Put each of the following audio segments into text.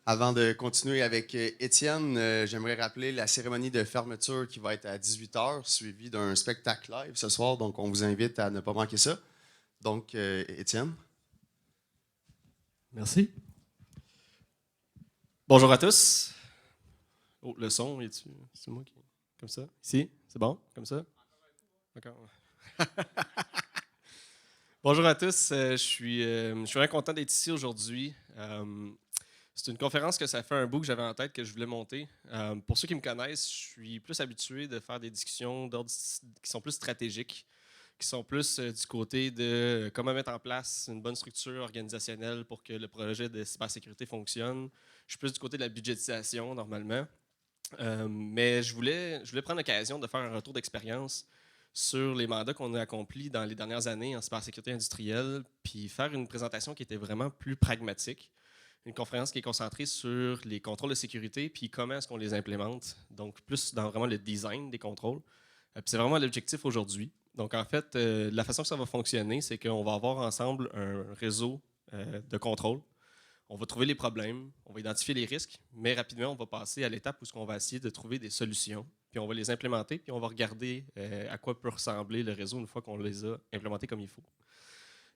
Avant de continuer avec Étienne, j'aimerais rappeler la cérémonie de fermeture qui va être à 18 h, suivie d'un spectacle live ce soir. Donc, on vous invite à ne pas manquer ça. Donc, Étienne. Merci. Bonjour à tous. Oh, le son, c'est moi qui. Comme ça. Ici, c'est bon? Comme ça? D'accord. Bonjour à tous. Je suis vraiment content d'être ici aujourd'hui. C'est une conférence que ça fait un bout que j'avais en tête que je voulais monter. Pour ceux qui me connaissent, je suis plus habitué de faire des discussions qui sont plus stratégiques, qui sont plus du côté de comment mettre en place une bonne structure organisationnelle pour que le projet de cybersécurité fonctionne. Je suis plus du côté de la budgétisation normalement. Mais je voulais prendre l'occasion de faire un retour d'expérience sur les mandats qu'on a accomplis dans les dernières années en cybersécurité industrielle, puis faire une présentation qui était vraiment plus pragmatique. Une conférence qui est concentrée sur les contrôles de sécurité, puis comment est-ce qu'on les implémente. Donc, plus dans vraiment le design des contrôles. Puis c'est vraiment l'objectif aujourd'hui. Donc, en fait, la façon que ça va fonctionner, c'est qu'on va avoir ensemble un réseau de contrôle. On va trouver les problèmes, on va identifier les risques, mais rapidement, on va passer à l'étape où on va essayer de trouver des solutions, puis on va les implémenter, puis on va regarder à quoi peut ressembler le réseau une fois qu'on les a implémentés comme il faut.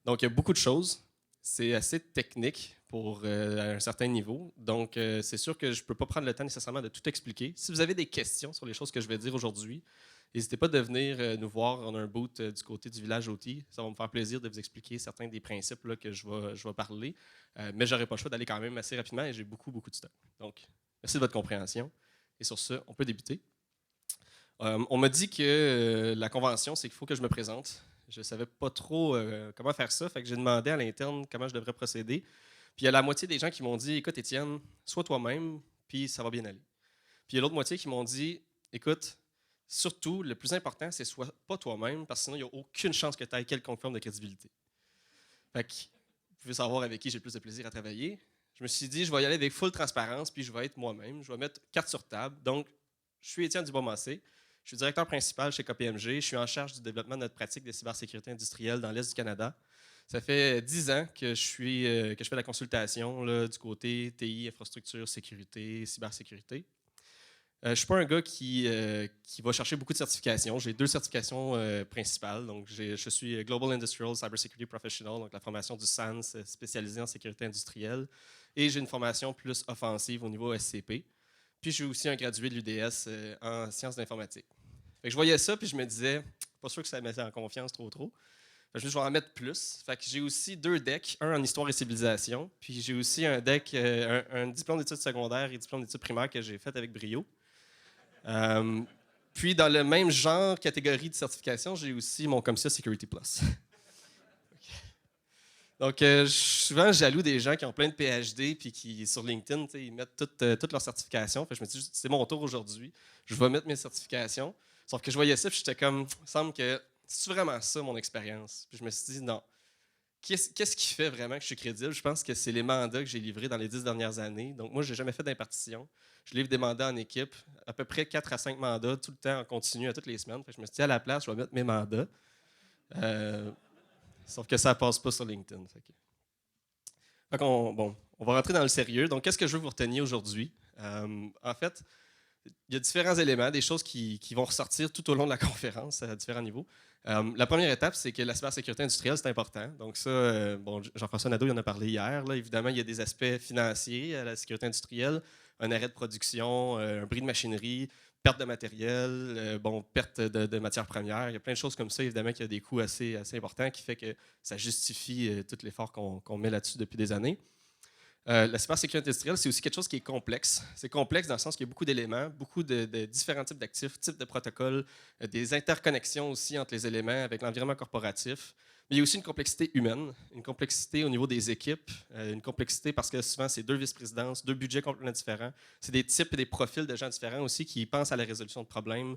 Donc, il y a beaucoup de choses. C'est assez technique à un certain niveau. Donc, c'est sûr que je ne peux pas prendre le temps nécessairement de tout expliquer. Si vous avez des questions sur les choses que je vais dire aujourd'hui, n'hésitez pas de venir nous voir en un booth du côté du village OT. Ça va me faire plaisir de vous expliquer certains des principes là, que je vais parler. Mais je n'aurai pas le choix d'aller quand même assez rapidement et j'ai beaucoup, beaucoup de stock. Donc, merci de votre compréhension. Et sur ce, on peut débuter. On m'a dit que la convention, c'est qu'il faut que je me présente. Je ne savais pas trop comment faire ça, fait que j'ai demandé à l'interne comment je devrais procéder. Puis il y a la moitié des gens qui m'ont dit écoute, Étienne, sois toi-même, puis ça va bien aller. Puis il y a l'autre moitié qui m'ont dit écoute, surtout, le plus important, c'est sois pas toi-même, parce que sinon, il n'y a aucune chance que tu aies quelconque forme de crédibilité. Fait que vous pouvez savoir avec qui j'ai le plus de plaisir à travailler. Je me suis dit je vais y aller avec full transparence, puis je vais être moi-même. Je vais mettre carte sur table. Donc, je suis Étienne Dubois-Massé. Je suis directeur principal chez KPMG. Je suis en charge du développement de notre pratique de cybersécurité industrielle dans l'Est du Canada. Ça fait 10 ans que je fais la consultation là, du côté TI, infrastructure, sécurité, cybersécurité. Je ne suis pas un gars qui va chercher beaucoup de certifications. J'ai 2 certifications principales. Donc, je suis Global Industrial Cybersecurity Professional, donc la formation du SANS spécialisée en sécurité industrielle. Et j'ai une formation plus offensive au niveau SCP. Puis, j'ai aussi un gradué de l'UDS en sciences d'informatique. Fait que je voyais ça, puis je me disais, pas sûr que ça me mettait en confiance trop. Fait que je me suis dit, je vais en mettre plus. Fait que j'ai aussi 2 decks, un en histoire et civilisation. Puis, j'ai aussi un deck, un diplôme d'études secondaires et diplôme d'études primaires que j'ai fait avec brio. Euh, Puis, dans le même genre, catégorie de certification, j'ai aussi mon CompTIA Security Plus. Donc, je suis souvent jaloux des gens qui ont plein de PhD puis qui, sur LinkedIn, ils mettent toutes leurs certifications. Fait que je me dis, c'est mon tour aujourd'hui, je vais mettre mes certifications. Sauf que je voyais ça puis j'étais comme, il me semble que c'est vraiment ça mon expérience. Puis je me suis dit, non. Qu'est-ce qui fait vraiment que je suis crédible? Je pense que c'est les mandats que j'ai livrés dans les 10 dernières années. Donc, moi, je n'ai jamais fait d'impartition. Je livre des mandats en équipe, à peu près 4 à 5 mandats, tout le temps en continu, à toutes les semaines. Fait que je me suis dit, à la place, je vais mettre mes mandats. Euh, Sauf que ça ne passe pas sur LinkedIn. On va rentrer dans le sérieux. Donc, qu'est-ce que je veux que vous reteniez aujourd'hui? En fait, il y a différents éléments, des choses qui vont ressortir tout au long de la conférence à différents niveaux. La première étape, c'est que la cybersécurité industrielle, c'est important. Donc ça, Jean-François Nadeau il en a parlé hier. Là. Évidemment, il y a des aspects financiers à la sécurité industrielle, un arrêt de production, un bris de machinerie, perte de matériel, perte de matières premières. Il y a plein de choses comme ça, évidemment, qui a des coûts assez importants qui fait que ça justifie tout l'effort qu'on met là-dessus depuis des années. La cybersécurité industrielle, c'est aussi quelque chose qui est complexe. C'est complexe dans le sens qu'il y a beaucoup d'éléments, beaucoup de différents types d'actifs, types de protocoles, des interconnexions aussi entre les éléments avec l'environnement corporatif. Mais il y a aussi une complexité humaine, une complexité au niveau des équipes, une complexité parce que souvent, c'est 2 vice-présidences, 2 budgets complètement différents. C'est des types et des profils de gens différents aussi qui pensent à la résolution de problèmes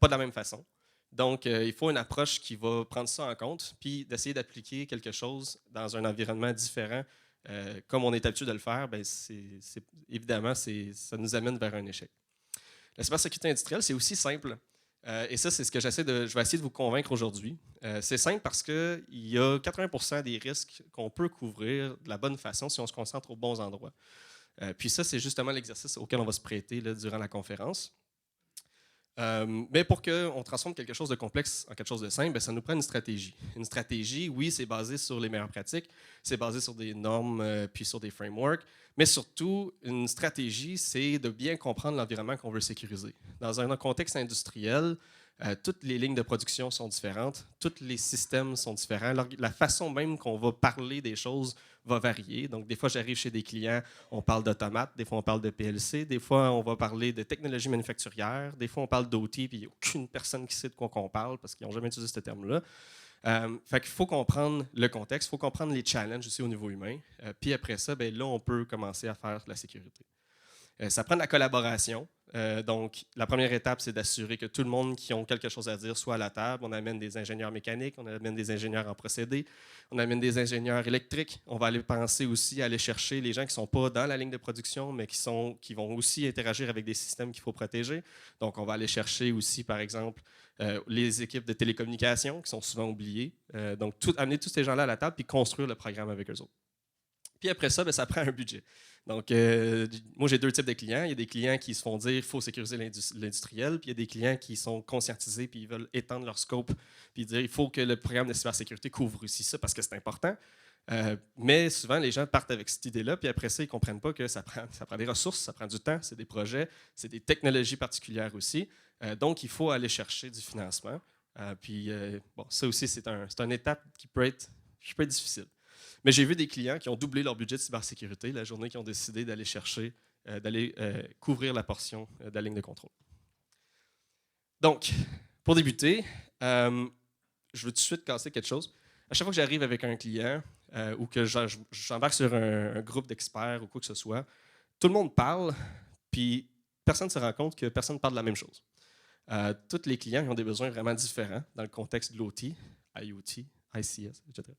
pas de la même façon. Donc, il faut une approche qui va prendre ça en compte, puis d'essayer d'appliquer quelque chose dans un environnement différent comme on est habitué de le faire, ben évidemment, ça nous amène vers un échec. La cybersécurité industrielle, c'est aussi simple. Et ça, c'est ce que je vais essayer de vous convaincre aujourd'hui. C'est simple parce qu'il y a 80% des risques qu'on peut couvrir de la bonne façon si on se concentre aux bons endroits. Puis ça, c'est justement l'exercice auquel on va se prêter là, durant la conférence. Mais pour qu'on transforme quelque chose de complexe en quelque chose de simple, bien, ça nous prend une stratégie. Une stratégie, oui, c'est basé sur les meilleures pratiques, c'est basé sur des normes puis sur des frameworks, mais surtout, une stratégie, c'est de bien comprendre l'environnement qu'on veut sécuriser. Dans un contexte industriel, toutes les lignes de production sont différentes, tous les systèmes sont différents. La façon même qu'on va parler des choses va varier. Donc, des fois, j'arrive chez des clients, on parle d'automates, des fois, on parle de PLC, des fois, on va parler de technologie manufacturière, des fois, on parle d'OT, puis il n'y a aucune personne qui sait de quoi on parle parce qu'ils n'ont jamais utilisé ce terme-là. Fait qu'il faut comprendre le contexte, il faut comprendre les challenges aussi au niveau humain. Puis après ça, ben, là, on peut commencer à faire de la sécurité. Ça prend de la collaboration. Donc, la première étape, c'est d'assurer que tout le monde qui a quelque chose à dire soit à la table. On amène des ingénieurs mécaniques, on amène des ingénieurs en procédés, on amène des ingénieurs électriques. On va aller penser aussi à aller chercher les gens qui ne sont pas dans la ligne de production, mais qui vont aussi interagir avec des systèmes qu'il faut protéger. Donc, on va aller chercher aussi, par exemple, les équipes de télécommunications qui sont souvent oubliées. Donc, amener tous ces gens-là à la table puis construire le programme avec eux autres. Puis après ça, bien, ça prend un budget. Donc, moi, j'ai deux types de clients. Il y a des clients qui se font dire qu'il faut sécuriser l'industriel, puis il y a des clients qui sont conscientisés, puis ils veulent étendre leur scope, puis dire il faut que le programme de cybersécurité couvre aussi ça parce que c'est important. Mais souvent, les gens partent avec cette idée-là, puis après ça, ils ne comprennent pas que ça prend des ressources, ça prend du temps, c'est des projets, c'est des technologies particulières aussi. Donc, il faut aller chercher du financement. Bon, ça aussi, c'est une étape qui peut être difficile. Mais j'ai vu des clients qui ont doublé leur budget de cybersécurité la journée qu'ils ont décidé d'aller chercher, d'aller couvrir la portion de la ligne de contrôle. Donc, pour débuter, je veux tout de suite casser quelque chose. À chaque fois que j'arrive avec un client ou que j'embarque sur un groupe d'experts ou quoi que ce soit, tout le monde parle, puis personne ne se rend compte que personne parle de la même chose. Tous les clients ont des besoins vraiment différents dans le contexte de l'OT, IoT, ICS, etc.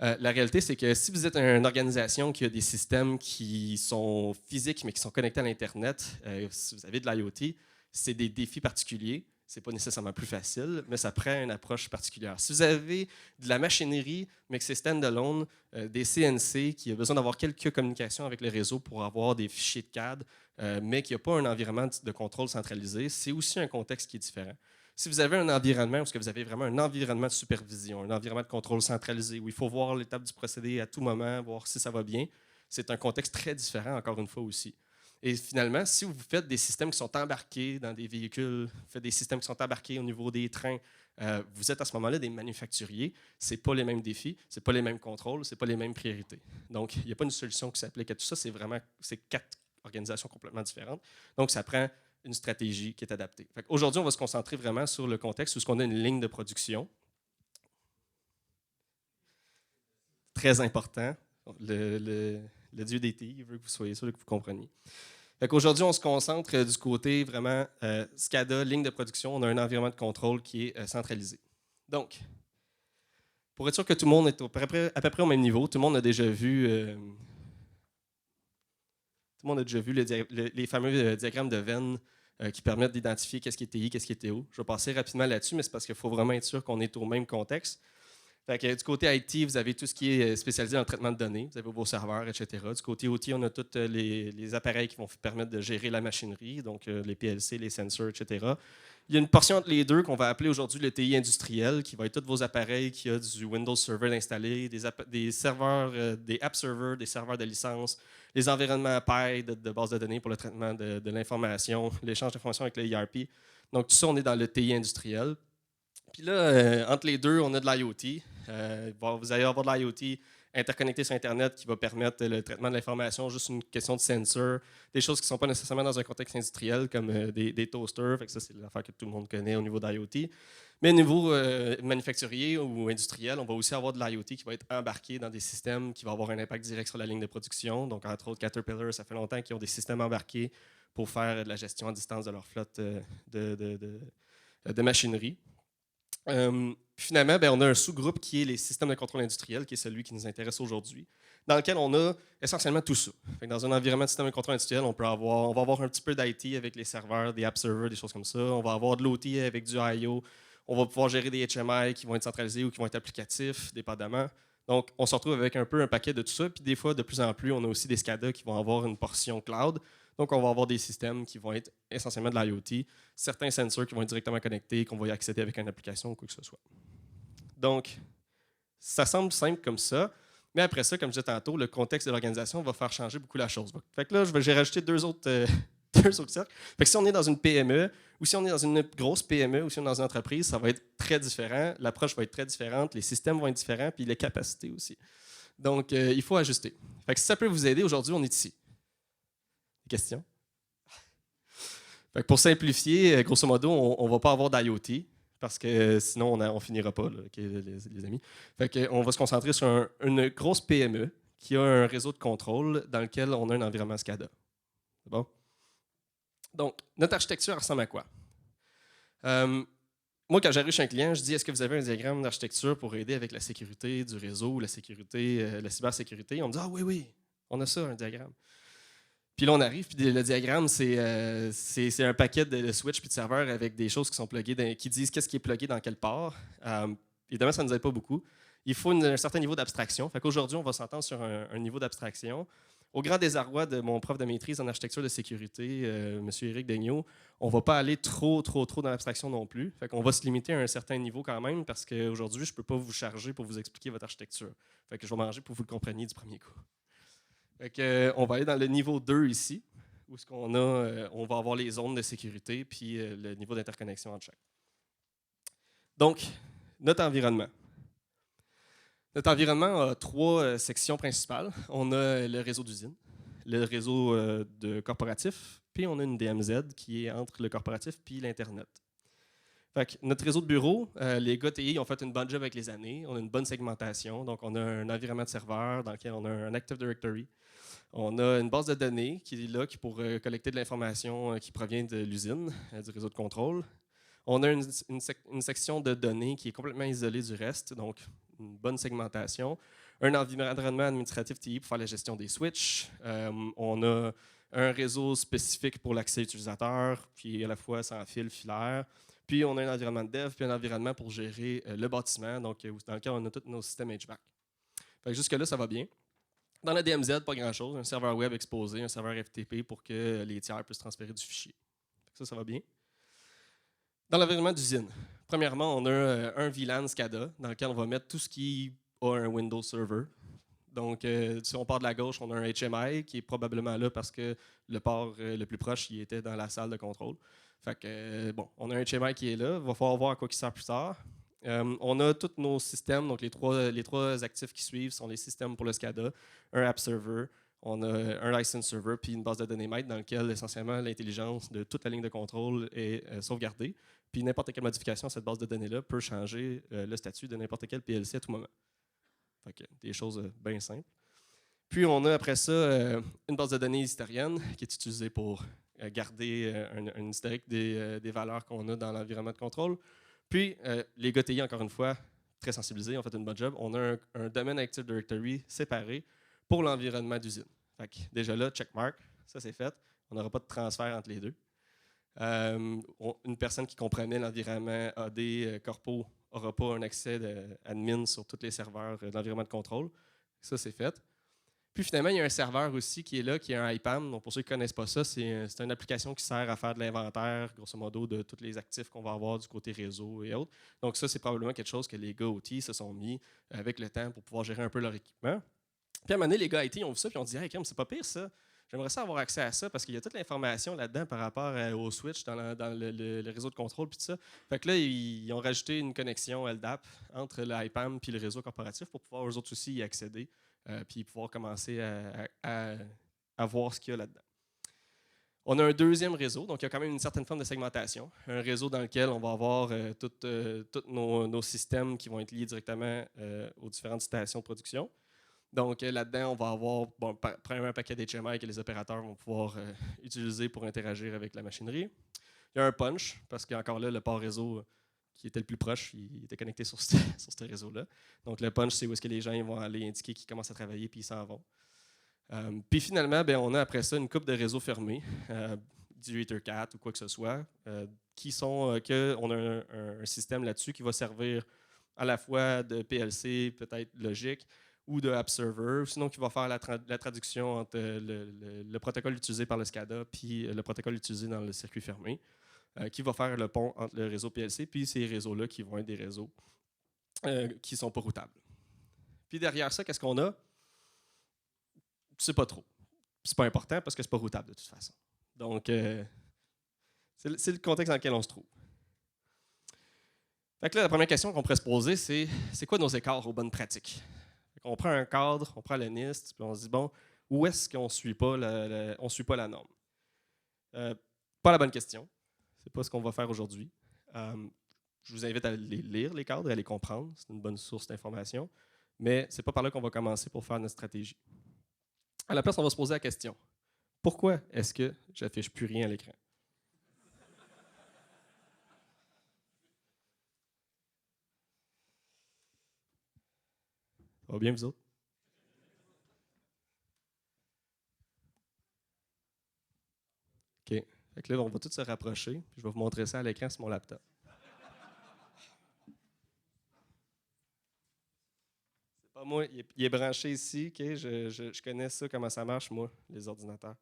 La réalité, c'est que si vous êtes une organisation qui a des systèmes qui sont physiques, mais qui sont connectés à l'Internet, si vous avez de l'IoT, c'est des défis particuliers. Ce n'est pas nécessairement plus facile, mais ça prend une approche particulière. Si vous avez de la machinerie, mais que c'est stand-alone, des CNC, qui a besoin d'avoir quelques communications avec le réseau pour avoir des fichiers de CAD, mais qui n'a pas un environnement de contrôle centralisé, c'est aussi un contexte qui est différent. Si vous avez un environnement où vous avez vraiment un environnement de supervision, un environnement de contrôle centralisé, où il faut voir l'étape du procédé à tout moment, voir si ça va bien, c'est un contexte très différent, encore une fois aussi. Et finalement, si vous faites des systèmes qui sont embarqués dans des véhicules, vous faites des systèmes qui sont embarqués au niveau des trains, vous êtes à ce moment-là des manufacturiers, ce n'est pas les mêmes défis, ce n'est pas les mêmes contrôles, ce n'est pas les mêmes priorités. Donc, il n'y a pas une solution qui s'applique à tout ça, c'est 4 organisations complètement différentes. Donc, ça prend une stratégie qui est adaptée. Aujourd'hui, on va se concentrer vraiment sur le contexte où on a une ligne de production. Très important. Le dieu des TI veut que vous soyez sûr que vous compreniez. Aujourd'hui, on se concentre du côté vraiment SCADA, ligne de production. On a un environnement de contrôle qui est centralisé. Donc, pour être sûr que tout le monde est à peu près au même niveau, tout le monde a déjà vu, les fameux diagrammes de Venn qui permettent d'identifier qu'est-ce qui est TI, qu'est-ce qui est TO. Je vais passer rapidement là-dessus, mais c'est parce qu'il faut vraiment être sûr qu'on est au même contexte. Du côté IT, vous avez tout ce qui est spécialisé dans le traitement de données. Vous avez vos serveurs, etc. Du côté OT, on a tous les appareils qui vont permettre de gérer la machinerie, donc les PLC, les sensors, etc. Il y a une portion entre les deux qu'on va appeler aujourd'hui le TI industriel, qui va être tous vos appareils qui ont du Windows Server installé, des serveurs, des app servers, des serveurs de licence, les environnements PI de base de données pour le traitement de l'information, l'échange d'informations avec le ERP. Donc, tout ça, on est dans le TI industriel. Puis là, entre les deux, on a de l'IoT. Vous allez avoir de l'IoT interconnecté sur Internet qui va permettre le traitement de l'information, juste une question de sensor, des choses qui ne sont pas nécessairement dans un contexte industriel, comme des toasters. Ça, c'est l'affaire que tout le monde connaît au niveau d'IoT. Mais au niveau manufacturier ou industriel, on va aussi avoir de l'IoT qui va être embarqué dans des systèmes qui vont avoir un impact direct sur la ligne de production. Donc, entre autres, Caterpillar, ça fait longtemps qu'ils ont des systèmes embarqués pour faire de la gestion à distance de leur flotte de machinerie. Finalement, on a un sous-groupe qui est les systèmes de contrôle industriel, qui est celui qui nous intéresse aujourd'hui, dans lequel on a essentiellement tout ça. Dans un environnement de système de contrôle industriel, on va avoir un petit peu d'IT avec les serveurs, des app servers, des choses comme ça. On va avoir de l'OT avec du I/O. On va pouvoir gérer des HMI qui vont être centralisés ou qui vont être applicatifs, dépendamment. Donc, on se retrouve avec un peu un paquet de tout ça. Puis des fois, de plus en plus, on a aussi des SCADA qui vont avoir une portion cloud. Donc, on va avoir des systèmes qui vont être essentiellement de l'IoT, certains sensors qui vont être directement connectés, qu'on va y accéder avec une application ou quoi que ce soit. Donc, ça semble simple comme ça. Mais après ça, comme je disais tantôt, le contexte de l'organisation va faire changer beaucoup la chose. Fait que là, j'ai rajouté deux autres cercles. Fait que si on est dans une PME, ou si on est dans une grosse PME, ou si on est dans une entreprise, ça va être très différent. L'approche va être très différente, les systèmes vont être différents, puis les capacités aussi. Donc, il faut ajuster. Fait que si ça peut vous aider, aujourd'hui, on est ici. Des questions? Fait que pour simplifier, grosso modo, on ne va pas avoir d'IoT, parce que sinon, on finira pas, là, les amis. Fait que, on va se concentrer sur une grosse PME qui a un réseau de contrôle dans lequel on a un environnement SCADA. C'est bon? Donc, notre architecture ressemble à quoi? Moi, quand j'arrive chez un client, je dis est-ce que vous avez un diagramme d'architecture pour aider avec la sécurité du réseau, la sécurité, la cybersécurité? On me dit ah oui, on a ça, un diagramme. Puis là, on arrive, puis le diagramme, c'est un paquet de switch puis de serveurs avec des choses qui sont pluguées, qui disent qu'est-ce qui est plugué dans quelle part. Évidemment, ça ne nous aide pas beaucoup. Il faut un certain niveau d'abstraction. Fait qu'aujourd'hui, on va s'entendre sur un niveau d'abstraction. Au grand désarroi de mon prof de maîtrise en architecture de sécurité, M. Éric Daigneault, on ne va pas aller trop dans l'abstraction non plus. Fait qu'on va se limiter à un certain niveau quand même, parce qu'aujourd'hui, je ne peux pas vous charger pour vous expliquer votre architecture. Fait que je vais m'arranger pour que vous le compreniez du premier coup. Fait que, on va aller dans le niveau 2 ici, où on va avoir les zones de sécurité puis le niveau d'interconnexion entre chaque. Donc, notre environnement. Notre environnement a trois sections principales. On a le réseau d'usine, le réseau de corporatif, puis on a une DMZ qui est entre le corporatif puis l'Internet. Fait que notre réseau de bureau, les gars TI ont fait une bonne job avec les années. On a une bonne segmentation. Donc, on a un environnement de serveur dans lequel on a un Active Directory. On a une base de données qui est là pour collecter de l'information qui provient de l'usine, du réseau de contrôle. On a une section de données qui est complètement isolée du reste, donc une bonne segmentation. Un environnement administratif TI pour faire la gestion des switches. On a un réseau spécifique pour l'accès utilisateur, puis à la fois sans fil, filaire. Puis on a un environnement de dev, puis un environnement pour gérer le bâtiment, donc dans lequel on a tous nos systèmes HVAC. Jusque-là, ça va bien. Dans la DMZ, pas grand-chose. Un serveur web exposé, un serveur FTP pour que les tiers puissent transférer du fichier. Ça va bien. Dans l'environnement d'usine, premièrement, on a un VLAN SCADA dans lequel on va mettre tout ce qui a un Windows Server. Donc, si on part de la gauche, on a un HMI qui est probablement là parce que le port le plus proche, il était dans la salle de contrôle. Fait que, bon, on a un HMI qui est là. Il va falloir voir à quoi il sert plus tard. On a tous nos systèmes, donc les trois actifs qui suivent sont les systèmes pour le SCADA, un app server, on a un license server, puis une base de données maître dans laquelle essentiellement l'intelligence de toute la ligne de contrôle est sauvegardée. Puis n'importe quelle modification à cette base de données-là peut changer le statut de n'importe quel PLC à tout moment. Fait que, des choses bien simples. Puis on a après ça une base de données historienne qui est utilisée pour garder un historique des valeurs qu'on a dans l'environnement de contrôle. Puis, les gars TI, encore une fois, très sensibilisés, ont fait une bonne job. On a un domaine Active Directory séparé pour l'environnement d'usine. Fait que déjà là, checkmark, ça c'est fait. On n'aura pas de transfert entre les deux. Une personne qui comprenait l'environnement AD Corpo n'aura pas un accès d'admin sur tous les serveurs de l'environnement de contrôle. Ça, c'est fait. Puis finalement, il y a un serveur aussi qui est là, qui est un IPAM. Donc pour ceux qui ne connaissent pas ça, c'est une application qui sert à faire de l'inventaire, grosso modo, de tous les actifs qu'on va avoir du côté réseau et autres. Donc ça, c'est probablement quelque chose que les gars OT se sont mis avec le temps pour pouvoir gérer un peu leur équipement. Puis à un moment donné, les gars IT ont vu ça et ont dit « Hey, Kim, c'est pas pire ça. J'aimerais ça avoir accès à ça parce qu'il y a toute l'information là-dedans par rapport au switch dans le réseau de contrôle puis tout ça. » Fait que là, ils ont rajouté une connexion LDAP entre l'IPAM et le réseau corporatif pour pouvoir eux autres aussi y accéder. Puis pouvoir commencer à voir ce qu'il y a là-dedans. On a un deuxième réseau, donc il y a quand même une certaine forme de segmentation. Un réseau dans lequel on va avoir tous nos systèmes qui vont être liés directement aux différentes stations de production. Donc là-dedans, on va avoir premièrement un paquet d'HMI que les opérateurs vont pouvoir utiliser pour interagir avec la machinerie. Il y a un punch, parce qu'encore là, le port réseau qui était le plus proche, il était connecté sur ce réseau-là. Donc, le punch, c'est où est-ce que les gens ils vont aller indiquer qu'ils commencent à travailler puis ils s'en vont. Puis finalement, on a après ça une coupe de réseaux fermés, du Ethercat ou quoi que ce soit, qui sont qu'on a un système là-dessus qui va servir à la fois de PLC, peut-être logique, ou de App Server, sinon qui va faire la traduction entre le protocole utilisé par le SCADA puis le protocole utilisé dans le circuit fermé, qui va faire le pont entre le réseau PLC puis ces réseaux-là qui vont être des réseaux qui ne sont pas routables. Puis derrière ça, qu'est-ce qu'on a? C'est pas trop. C'est pas important parce que c'est pas routable de toute façon. Donc, c'est le contexte dans lequel on se trouve. Fait que là, la première question qu'on pourrait se poser, c'est quoi nos écarts aux bonnes pratiques? On prend un cadre, on prend le NIST, puis on se dit, bon, où est-ce qu'on ne suit pas la norme? Pas la bonne question. C'est pas ce qu'on va faire aujourd'hui. Je vous invite à les lire, les cadres, à les comprendre. C'est une bonne source d'information. Mais ce n'est pas par là qu'on va commencer pour faire notre stratégie. À la place, on va se poser la question. Pourquoi est-ce que j'affiche plus rien à l'écran? Ça va bien, vous autres? OK. Fait que là, on va tous se rapprocher. Puis je vais vous montrer ça à l'écran sur mon laptop. C'est pas moi. Il est branché ici. OK? Je connais ça, comment ça marche, moi, les ordinateurs.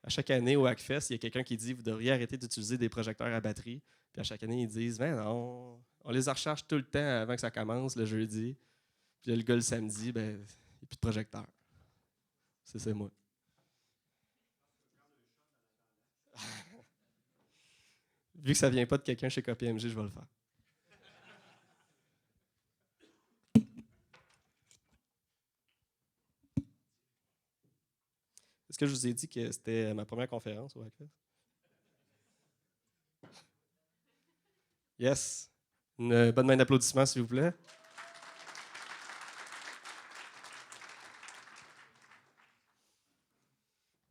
À chaque année au Hackfest, il y a quelqu'un qui dit vous devriez arrêter d'utiliser des projecteurs à batterie. Puis à chaque année, ils disent ben non, on les recharge tout le temps avant que ça commence le jeudi. Puis là, le gars le samedi, ben, il n'y a plus de projecteur. C'est moi. Vu que ça vient pas de quelqu'un chez KPMG, je vais le faire. Est-ce que je vous ai dit que c'était ma première conférence au Hackfest? Yes. Une bonne main d'applaudissements, s'il vous plaît.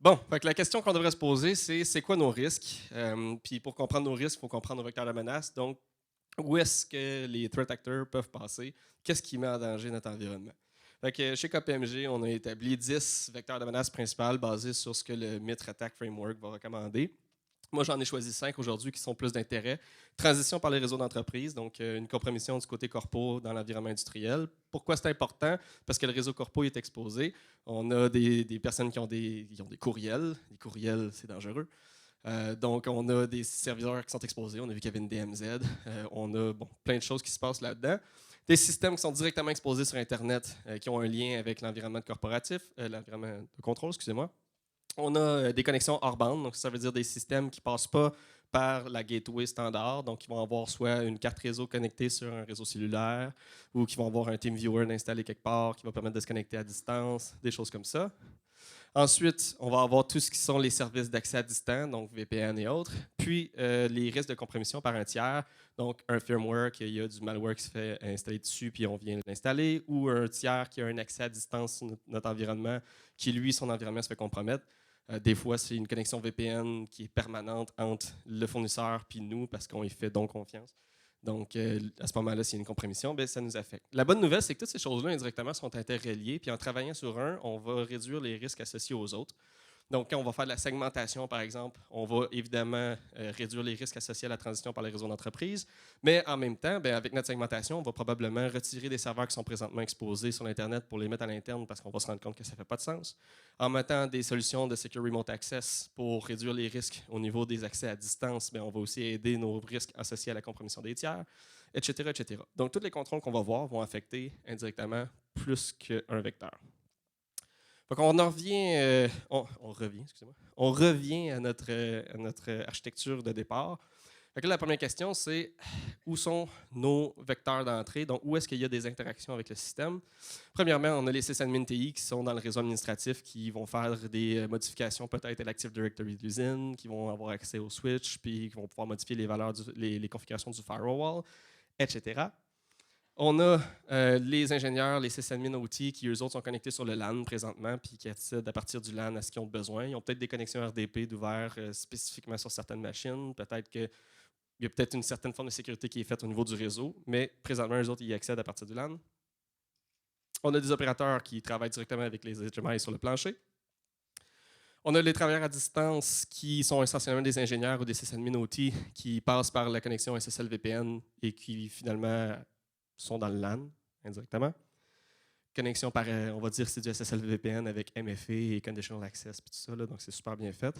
Bon, fait que la question qu'on devrait se poser, c'est quoi nos risques? Puis pour comprendre nos risques, il faut comprendre nos vecteurs de menace. Donc, où est-ce que les threat actors peuvent passer? Qu'est-ce qui met en danger notre environnement? Fait que chez KPMG, on a établi 10 vecteurs de menace principales basés sur ce que le MITRE ATT&CK Framework va recommander. Moi, j'en ai choisi 5 aujourd'hui qui sont plus d'intérêt. Transition par les réseaux d'entreprise, donc une compromission du côté corpo dans l'environnement industriel. Pourquoi c'est important? Parce que le réseau corpo est exposé. On a des personnes qui ont des courriels. Les courriels, c'est dangereux. Donc, on a des serveurs qui sont exposés. On a vu qu'il y avait une DMZ. On a plein de choses qui se passent là-dedans. Des systèmes qui sont directement exposés sur Internet, qui ont un lien avec l'environnement corporatif, l'environnement de contrôle, excusez-moi. On a des connexions hors bande, donc ça veut dire des systèmes qui ne passent pas par la gateway standard, donc qui vont avoir soit une carte réseau connectée sur un réseau cellulaire ou qui vont avoir un TeamViewer installé quelque part qui va permettre de se connecter à distance, des choses comme ça. Ensuite, on va avoir tout ce qui sont les services d'accès à distance, donc VPN et autres, puis les risques de compromission par un tiers, donc un firmware qu'il y a du malware qui se fait installer dessus puis on vient l'installer, ou un tiers qui a un accès à distance sur notre environnement qui, lui, son environnement se fait compromettre. Des fois, c'est une connexion VPN qui est permanente entre le fournisseur et nous parce qu'on y fait donc confiance. Donc, à ce moment-là, s'il y a une compromission, ça nous affecte. La bonne nouvelle, c'est que toutes ces choses-là, indirectement, sont interreliées. Puis en travaillant sur un, on va réduire les risques associés aux autres. Donc, quand on va faire de la segmentation, par exemple, on va évidemment réduire les risques associés à la transition par les réseaux d'entreprise. Mais en même temps, avec notre segmentation, on va probablement retirer des serveurs qui sont présentement exposés sur l'Internet pour les mettre à l'interne parce qu'on va se rendre compte que ça ne fait pas de sens. En mettant des solutions de Secure Remote Access pour réduire les risques au niveau des accès à distance, on va aussi aider nos risques associés à la compromission des tiers, etc., etc. Donc, tous les contrôles qu'on va voir vont affecter indirectement plus qu'un vecteur. Donc on revient, on revient à notre architecture de départ. Fait que là, la première question, c'est où sont nos vecteurs d'entrée? Donc, où est-ce qu'il y a des interactions avec le système? Premièrement, on a les sysadmin TI qui sont dans le réseau administratif, qui vont faire des modifications peut-être à l'Active Directory de l'usine, qui vont avoir accès au switch, puis qui vont pouvoir modifier les valeurs, les configurations du firewall, etc. On a les ingénieurs, les sysadmin OT qui, eux autres, sont connectés sur le LAN présentement puis qui accèdent à partir du LAN à ce qu'ils ont besoin. Ils ont peut-être des connexions RDP d'ouvert spécifiquement sur certaines machines. Peut-être qu'il y a peut-être une certaine forme de sécurité qui est faite au niveau du réseau, mais présentement, eux autres, ils y accèdent à partir du LAN. On a des opérateurs qui travaillent directement avec les HMI sur le plancher. On a les travailleurs à distance qui sont essentiellement des ingénieurs ou des sysadmin OT qui passent par la connexion SSL VPN et qui finalement sont dans le LAN indirectement. Connexion par, on va dire, c'est du SSL VPN avec MFA et Conditional Access puis tout ça, là, donc c'est super bien fait.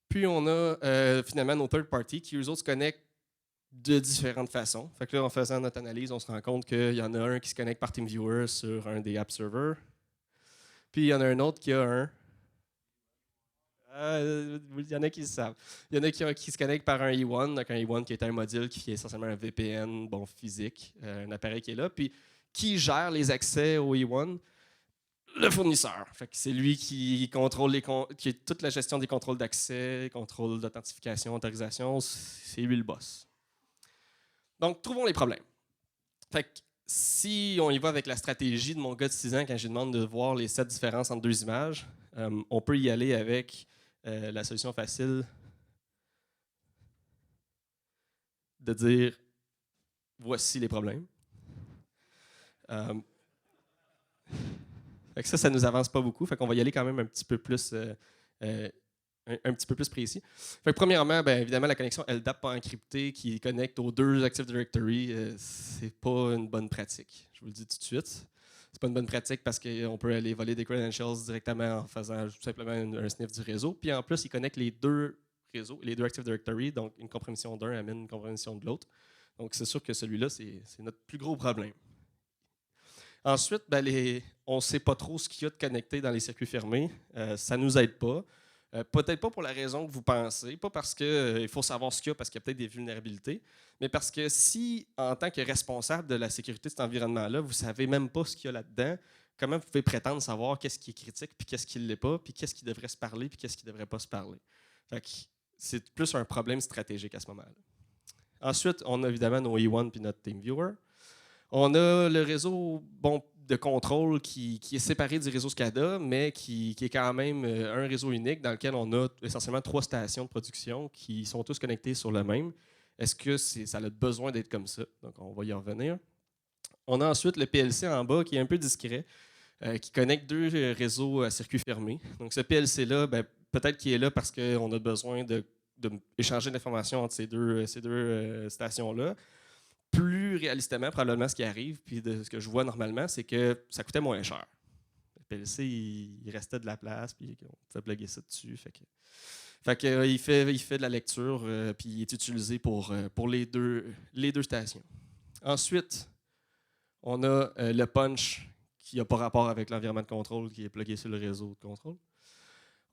Puis on a finalement nos third party qui eux autres se connectent de différentes façons. Fait que là, en faisant notre analyse, on se rend compte qu'il y en a un qui se connecte par TeamViewer sur un des app servers. Puis il y en a un autre qui a un. Il y en a qui le savent. Il y en a qui se connectent par un E1, donc un E1 qui est un module qui est essentiellement un VPN physique, un appareil qui est là. Puis qui gère les accès au E1? Le fournisseur. Fait que c'est lui qui contrôle qui est toute la gestion des contrôles d'accès, contrôle d'authentification, autorisation. C'est lui le boss. Donc, trouvons les problèmes. Fait que si on y va avec la stratégie de mon gars de 6 ans, quand je lui demande de voir les 7 différences entre 2 images, on peut y aller avec la solution facile de dire voici les problèmes. Fait que ça nous avance pas beaucoup. Fait qu'on va y aller quand même un petit peu plus, un petit peu plus précis. Fait que premièrement, bien évidemment, la connexion LDAP pas encryptée qui connecte aux 2 Active Directory, c'est pas une bonne pratique. Je vous le dis tout de suite. C'est pas une bonne pratique parce qu'on peut aller voler des credentials directement en faisant tout simplement un sniff du réseau. Puis en plus, il connecte les 2 réseaux, les 2 Active Directory, donc une compromission d'un amène une compromission de l'autre. Donc c'est sûr que celui-là, c'est notre plus gros problème. Ensuite, on ne sait pas trop ce qu'il y a de connecté dans les circuits fermés. Ça ne nous aide pas. Peut-être pas pour la raison que vous pensez, pas parce qu'il faut savoir ce qu'il y a, parce qu'il y a peut-être des vulnérabilités, mais parce que si, en tant que responsable de la sécurité de cet environnement-là, vous ne savez même pas ce qu'il y a là-dedans, comment vous pouvez prétendre savoir qu'est-ce qui est critique, puis qu'est-ce qui ne l'est pas, puis qu'est-ce qui devrait se parler, puis qu'est-ce qui ne devrait pas se parler. Fait que c'est plus un problème stratégique à ce moment-là. Ensuite, on a évidemment nos E1 puis notre TeamViewer. On a le réseau de contrôle qui est séparé du réseau SCADA, mais qui est quand même un réseau unique dans lequel on a essentiellement 3 stations de production qui sont tous connectées sur le même. Est-ce que ça a besoin d'être comme ça? Donc, on va y revenir. On a ensuite le PLC en bas qui est un peu discret, qui connecte 2 réseaux à circuit fermé. Donc, ce PLC-là, peut-être qu'il est là parce qu'on a besoin d'échanger de l'information entre ces deux stations-là. Plus réalistement, probablement, ce qui arrive, puis de ce que je vois normalement, c'est que ça coûtait moins cher. Le PLC, il restait de la place, puis on pouvait plugger ça dessus. Il fait de la lecture, puis il est utilisé pour les deux stations. Ensuite, on a le punch qui n'a pas rapport avec l'environnement de contrôle, qui est plugué sur le réseau de contrôle.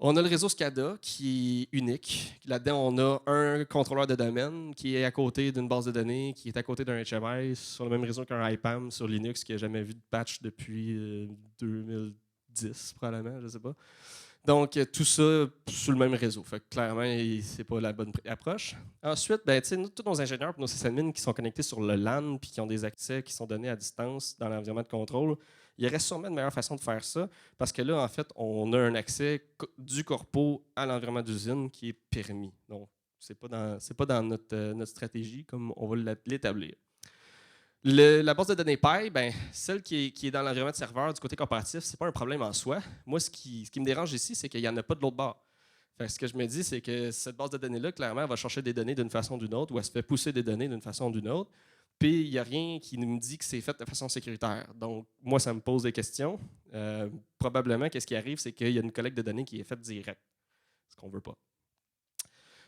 On a le réseau SCADA qui est unique. Là-dedans, on a un contrôleur de domaine qui est à côté d'une base de données, qui est à côté d'un HMI, sur le même réseau qu'un IPAM sur Linux, qui n'a jamais vu de patch depuis 2010, probablement, je ne sais pas. Donc, tout ça sur le même réseau. Fait que, clairement, ce n'est pas la bonne approche. Ensuite, tous nos ingénieurs et nos sysadmins qui sont connectés sur le LAN puis qui ont des accès qui sont donnés à distance dans l'environnement de contrôle, il y aurait sûrement une meilleure façon de faire ça parce que là, en fait, on a un accès du corpo à l'environnement d'usine qui est permis. Donc, ce n'est pas dans notre stratégie comme on va l'établir. La base de données PI, celle qui est dans l'environnement de serveur du côté corporatif, ce n'est pas un problème en soi. Moi, ce qui me dérange ici, c'est qu'il n'y en a pas de l'autre bord. Fait que ce que je me dis, c'est que cette base de données-là, clairement, elle va chercher des données d'une façon ou d'une autre, ou elle se fait pousser des données d'une façon ou d'une autre. Puis, il n'y a rien qui nous dit que c'est fait de façon sécuritaire. Donc, moi, ça me pose des questions. Probablement, qu'est-ce qui arrive, c'est qu'il y a une collecte de données qui est faite direct, ce qu'on ne veut pas.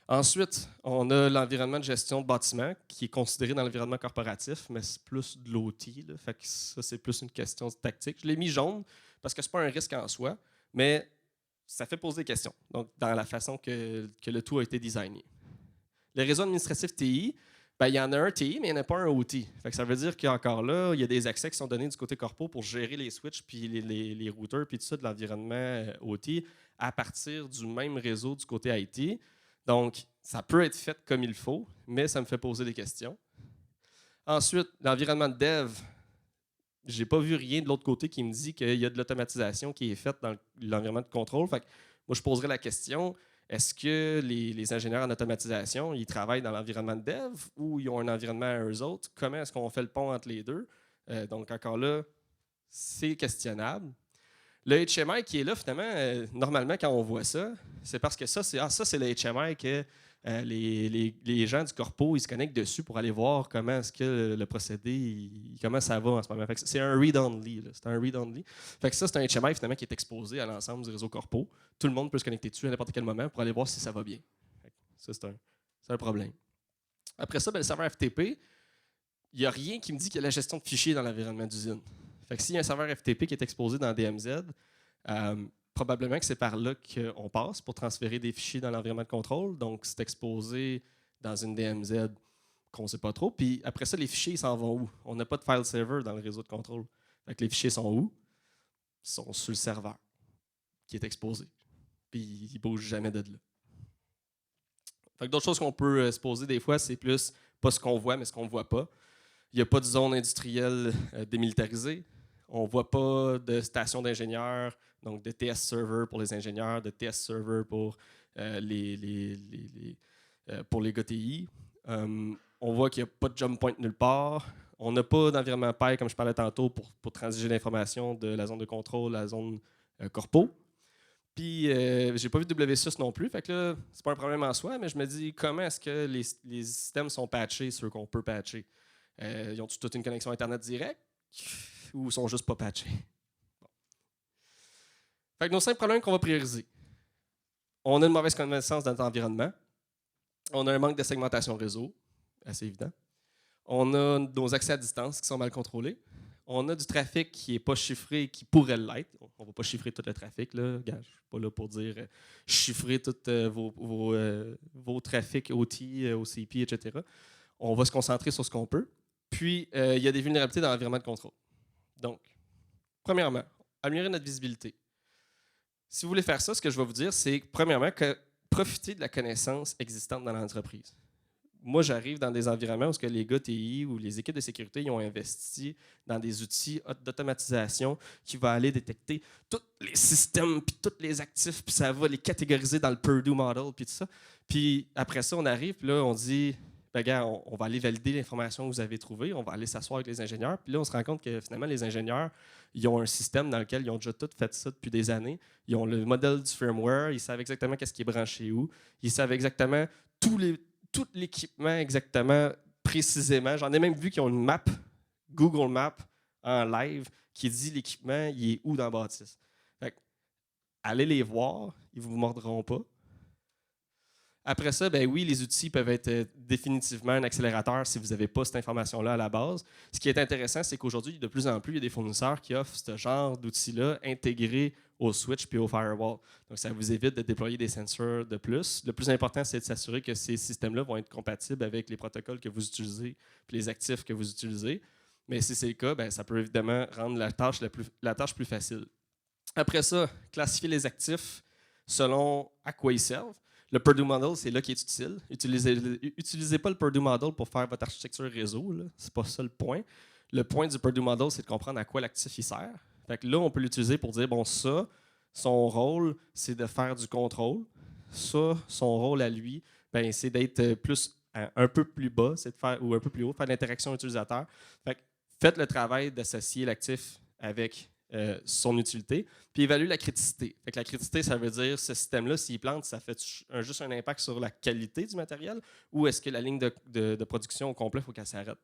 Ensuite, on a l'environnement de gestion de bâtiment qui est considéré dans l'environnement corporatif, mais c'est plus de l'OT. Fait que ça, c'est plus une question de tactique. Je l'ai mis jaune parce que ce n'est pas un risque en soi, mais ça fait poser des questions, donc dans la façon que le tout a été designé. Le réseau administratif TI, il y en a un TI, mais il n'y en a pas un OT. Fait que ça veut dire qu'encore là, il y a des accès qui sont donnés du côté corpo pour gérer les switches, puis les routeurs, puis tout ça de l'environnement OT à partir du même réseau du côté IT. Donc, ça peut être fait comme il faut, mais ça me fait poser des questions. Ensuite, l'environnement de dev, je n'ai pas vu rien de l'autre côté qui me dit qu'il y a de l'automatisation qui est faite dans l'environnement de contrôle. Fait que moi, je poserais la question, est-ce que les ingénieurs en automatisation, ils travaillent dans l'environnement de dev ou ils ont un environnement à eux autres? Comment est-ce qu'on fait le pont entre les deux? Donc, encore là, c'est questionnable. Le HMI qui est là, finalement, normalement, quand on voit ça, c'est parce que ça, c'est le HMI que les gens du corpo, ils se connectent dessus pour aller voir comment est-ce que le procédé, comment ça va en ce moment. Fait que c'est un read-only. C'est un read-only. Fait que ça, c'est un HMI finalement qui est exposé à l'ensemble du réseau corpo. Tout le monde peut se connecter dessus à n'importe quel moment pour aller voir si ça va bien. Fait que ça, c'est un problème. Après ça, le serveur FTP, il n'y a rien qui me dit qu'il y a la gestion de fichiers dans l'environnement d'usine. Fait que s'il y a un serveur FTP qui est exposé dans DMZ, probablement que c'est par là qu'on passe pour transférer des fichiers dans l'environnement de contrôle. Donc, c'est exposé dans une DMZ qu'on ne sait pas trop. Puis après ça, les fichiers, ils s'en vont où? On n'a pas de file server dans le réseau de contrôle. Fait que les fichiers sont où? Ils sont sur le serveur qui est exposé. Puis ils ne bougent jamais de là. Fait que d'autres choses qu'on peut se poser des fois, c'est plus pas ce qu'on voit, mais ce qu'on ne voit pas. Il n'y a pas de zone industrielle démilitarisée. On ne voit pas de station d'ingénieurs, donc de TS server pour les ingénieurs, de TS server pour pour les GTI. On voit qu'il n'y a pas de jump point nulle part. On n'a pas d'environnement pair, comme je parlais tantôt, pour transiger l'information de la zone de contrôle à la zone corpo. Puis, j'ai pas vu de W6 non plus. Fait que là, c'est pas un problème en soi, mais je me dis, comment est-ce que les systèmes sont patchés, ceux qu'on peut patcher? Ils ont toute une connexion Internet directe ou sont juste pas patchés? Bon. Fait que nos 5 problèmes qu'on va prioriser. On a une mauvaise connaissance de notre environnement. On a un manque de segmentation réseau, assez évident. On a nos accès à distance qui sont mal contrôlés. On a du trafic qui n'est pas chiffré, qui pourrait l'être. On ne va pas chiffrer tout le trafic. Là. Regarde, je ne suis pas là pour dire chiffrer tous vos trafics OT, OCP, etc. On va se concentrer sur ce qu'on peut. Puis, il y a des vulnérabilités dans l'environnement de contrôle. Donc, premièrement, améliorer notre visibilité. Si vous voulez faire ça, ce que je vais vous dire, c'est premièrement que profitez de la connaissance existante dans l'entreprise. Moi, j'arrive dans des environnements où les gars TI ou les équipes de sécurité ils ont investi dans des outils d'automatisation qui vont aller détecter tous les systèmes, puis tous les actifs, puis ça va les catégoriser dans le Purdue Model, puis tout ça. Puis après ça, on arrive, puis là, on dit, ben, gars, on va aller valider l'information que vous avez trouvée, on va aller s'asseoir avec les ingénieurs, puis là, on se rend compte que finalement, les ingénieurs, ils ont un système dans lequel ils ont déjà tout fait ça depuis des années. Ils ont le modèle du firmware, ils savent exactement qu'est-ce qui est branché où, ils savent exactement tout l'équipement exactement, précisément. J'en ai même vu qu'ils ont une map, Google Maps, en live, qui dit l'équipement, il est où dans la bâtisse. Fait que, allez les voir, ils ne vous mordront pas. Après ça, ben oui, les outils peuvent être définitivement un accélérateur si vous n'avez pas cette information-là à la base. Ce qui est intéressant, c'est qu'aujourd'hui, de plus en plus, il y a des fournisseurs qui offrent ce genre d'outils-là intégrés au switch puis au firewall. Donc, ça vous évite de déployer des sensors de plus. Le plus important, c'est de s'assurer que ces systèmes-là vont être compatibles avec les protocoles que vous utilisez puis les actifs que vous utilisez. Mais si c'est le cas, ben, ça peut évidemment rendre la tâche plus facile. Après ça, classifier les actifs selon à quoi ils servent. Le Purdue Model, c'est là qui est utile. Utilisez pas le Purdue Model pour faire votre architecture réseau. Ce n'est pas ça le point. Le point du Purdue Model, c'est de comprendre à quoi l'actif il sert. Fait que là, on peut l'utiliser pour dire, bon, ça, son rôle, c'est de faire du contrôle. Ça, son rôle à lui, ben, c'est d'être plus un peu plus bas, c'est de faire, ou un peu plus haut, faire de l'interaction utilisateur. Fait que faites le travail d'associer l'actif avec son utilité, puis évaluer la criticité. Fait que la criticité, ça veut dire ce système-là, s'il plante, ça fait juste un impact sur la qualité du matériel ou est-ce que la ligne de production au complet, il faut qu'elle s'arrête?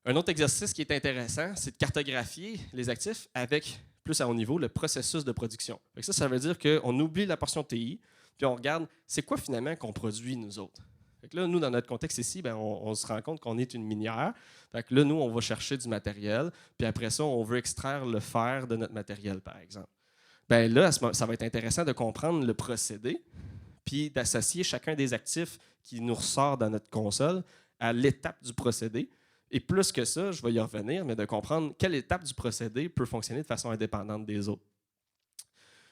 Un autre exercice qui est intéressant, c'est de cartographier les actifs avec, plus à haut niveau, le processus de production. Fait que ça veut dire qu'on oublie la portion TI, puis on regarde c'est quoi finalement qu'on produit nous autres. Fait que là, nous, dans notre contexte ici, ben, on se rend compte qu'on est une minière. Fait que là, nous, on va chercher du matériel, puis après ça, on veut extraire le fer de notre matériel, par exemple. Ben là, ça va être intéressant de comprendre le procédé, puis d'associer chacun des actifs qui nous ressort dans notre console à l'étape du procédé. Et plus que ça, je vais y revenir, mais de comprendre quelle étape du procédé peut fonctionner de façon indépendante des autres.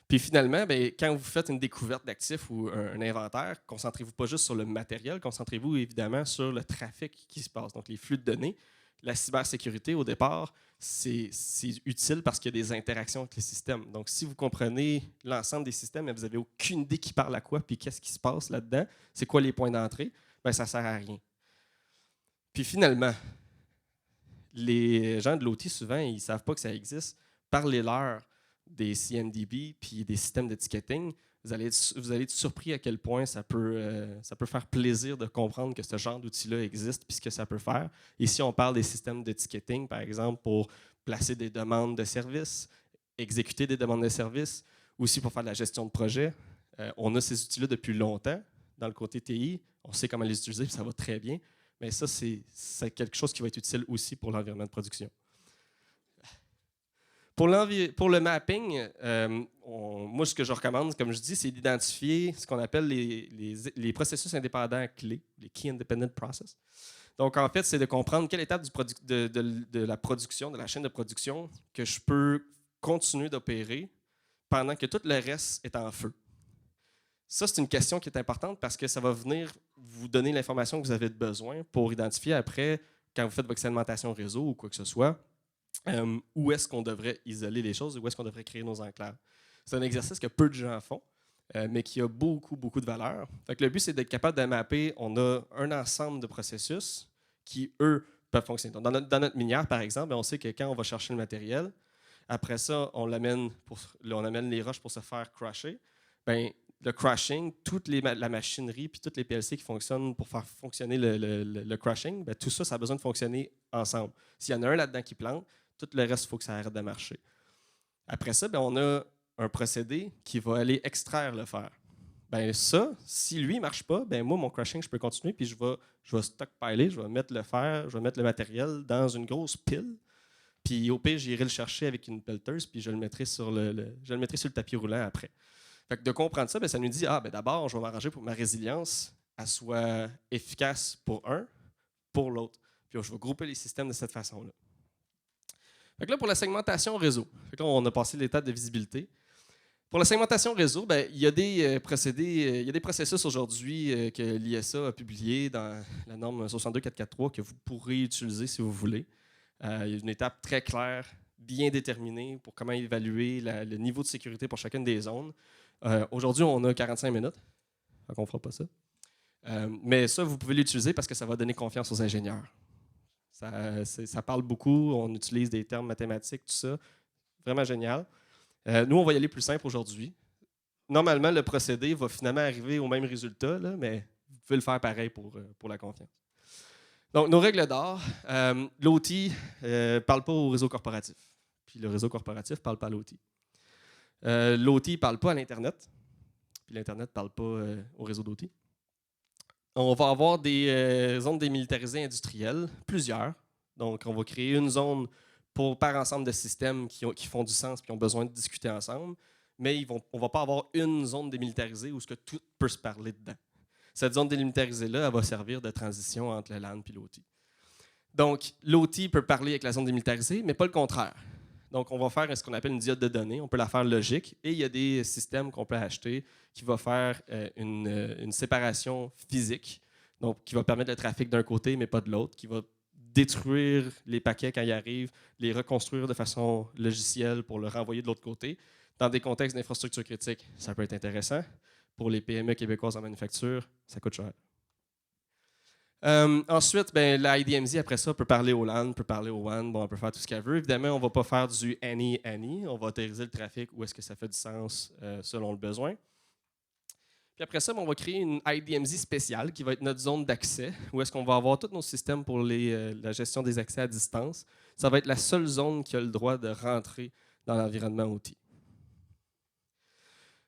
Puis finalement, bien, quand vous faites une découverte d'actifs ou un inventaire, concentrez-vous pas juste sur le matériel, concentrez-vous évidemment sur le trafic qui se passe, donc les flux de données. La cybersécurité, au départ, c'est utile parce qu'il y a des interactions avec les systèmes. Donc, si vous comprenez l'ensemble des systèmes, mais vous n'avez aucune idée qui parle à quoi, puis qu'est-ce qui se passe là-dedans, c'est quoi les points d'entrée, bien, ça ne sert à rien. Puis finalement, les gens de l'OT, souvent, ils ne savent pas que ça existe. Parlez-leur des CMDB puis des systèmes de ticketing, vous allez être surpris à quel point ça peut faire plaisir de comprendre que ce genre d'outil-là existe puis ce que ça peut faire. Ici, on parle des systèmes de ticketing, par exemple, pour placer des demandes de services, exécuter des demandes de services, aussi pour faire de la gestion de projet. On a ces outils-là depuis longtemps dans le côté TI. On sait comment les utiliser, puis ça va très bien. Mais ça, c'est quelque chose qui va être utile aussi pour l'environnement de production. Pour le mapping, moi, ce que je recommande, comme je dis, c'est d'identifier ce qu'on appelle les processus indépendants clés, les Key Independent Process. Donc, en fait, c'est de comprendre quelle étape de la production, de la chaîne de production, que je peux continuer d'opérer pendant que tout le reste est en feu. Ça, c'est une question qui est importante parce que ça va venir vous donner l'information que vous avez besoin pour identifier après, quand vous faites votre segmentation réseau ou quoi que ce soit, où est-ce qu'on devrait isoler les choses, où est-ce qu'on devrait créer nos enclaves. C'est un exercice que peu de gens font, mais qui a beaucoup, beaucoup de valeur. Fait que le but, c'est d'être capable de mapper. On a un ensemble de processus qui, eux, peuvent fonctionner. Donc, dans notre minière, par exemple, on sait que quand on va chercher le matériel, après ça, on amène les roches pour se faire crusher. Bien, le crushing, la machinerie puis toutes les PLC qui fonctionnent pour faire fonctionner le crushing, bien, tout ça, ça a besoin de fonctionner ensemble. S'il y en a un là-dedans qui plante, tout le reste, il faut que ça arrête de marcher. Après ça, bien, on a un procédé qui va aller extraire le fer. Ben ça, si lui ne marche pas, ben moi, mon crushing, je peux continuer, puis je vais stockpiler, je vais mettre le fer, je vais mettre le matériel dans une grosse pile, puis au pire, j'irai le chercher avec une pelleteuse, puis je le mettrai sur le tapis roulant après. Fait que de comprendre ça, ben, ça nous dit, d'abord, je vais m'arranger pour que ma résilience elle soit efficace pour un, pour l'autre. Puis je vais grouper les systèmes de cette façon-là. Fait que là, pour la segmentation réseau, fait que là, on a passé l'étape de visibilité. Pour la segmentation réseau, ben, il y a des processus aujourd'hui que l'ISA a publié dans la norme 62443 que vous pourrez utiliser si vous voulez. Il y a une étape très claire, bien déterminée pour comment évaluer le niveau de sécurité pour chacune des zones. Aujourd'hui, on a 45 minutes, donc on ne fera pas ça. Mais ça, vous pouvez l'utiliser parce que ça va donner confiance aux ingénieurs. Ça parle beaucoup, on utilise des termes mathématiques, tout ça. Vraiment génial. Nous, on va y aller plus simple aujourd'hui. Normalement, le procédé va finalement arriver au même résultat, là, mais vous pouvez le faire pareil pour la confiance. Donc, nos règles d'or, l'OT ne parle pas au réseau corporatif. Puis le réseau corporatif ne parle pas à l'OT. L'OT ne parle pas à l'Internet. Puis l'Internet ne parle pas au réseau d'OT. On va avoir des zones démilitarisées industrielles, plusieurs. Donc, on va créer une zone par ensemble de systèmes qui font du sens et qui ont besoin de discuter ensemble. Mais on ne va pas avoir une zone démilitarisée où tout peut se parler dedans. Cette zone démilitarisée-là, elle va servir de transition entre le LAN et l'OT. Donc, l'OT peut parler avec la zone démilitarisée, mais pas le contraire. Donc, on va faire ce qu'on appelle une diode de données. On peut la faire logique. Et il y a des systèmes qu'on peut acheter qui vont faire une séparation physique, donc qui va permettre le trafic d'un côté, mais pas de l'autre, qui va détruire les paquets quand ils arrivent, les reconstruire de façon logicielle pour le renvoyer de l'autre côté. Dans des contextes d'infrastructure critique, ça peut être intéressant. Pour les PME québécoises en manufacture, ça coûte cher. Ensuite, ben, la IDMZ, après ça, peut parler au LAN, peut parler au WAN, bon, on peut faire tout ce qu'elle veut. Évidemment, on ne va pas faire du any, on va autoriser le trafic où est-ce que ça fait du sens selon le besoin. Puis après ça, ben, on va créer une IDMZ spéciale qui va être notre zone d'accès, où est-ce qu'on va avoir tous nos systèmes pour la gestion des accès à distance. Ça va être la seule zone qui a le droit de rentrer dans l'environnement OT.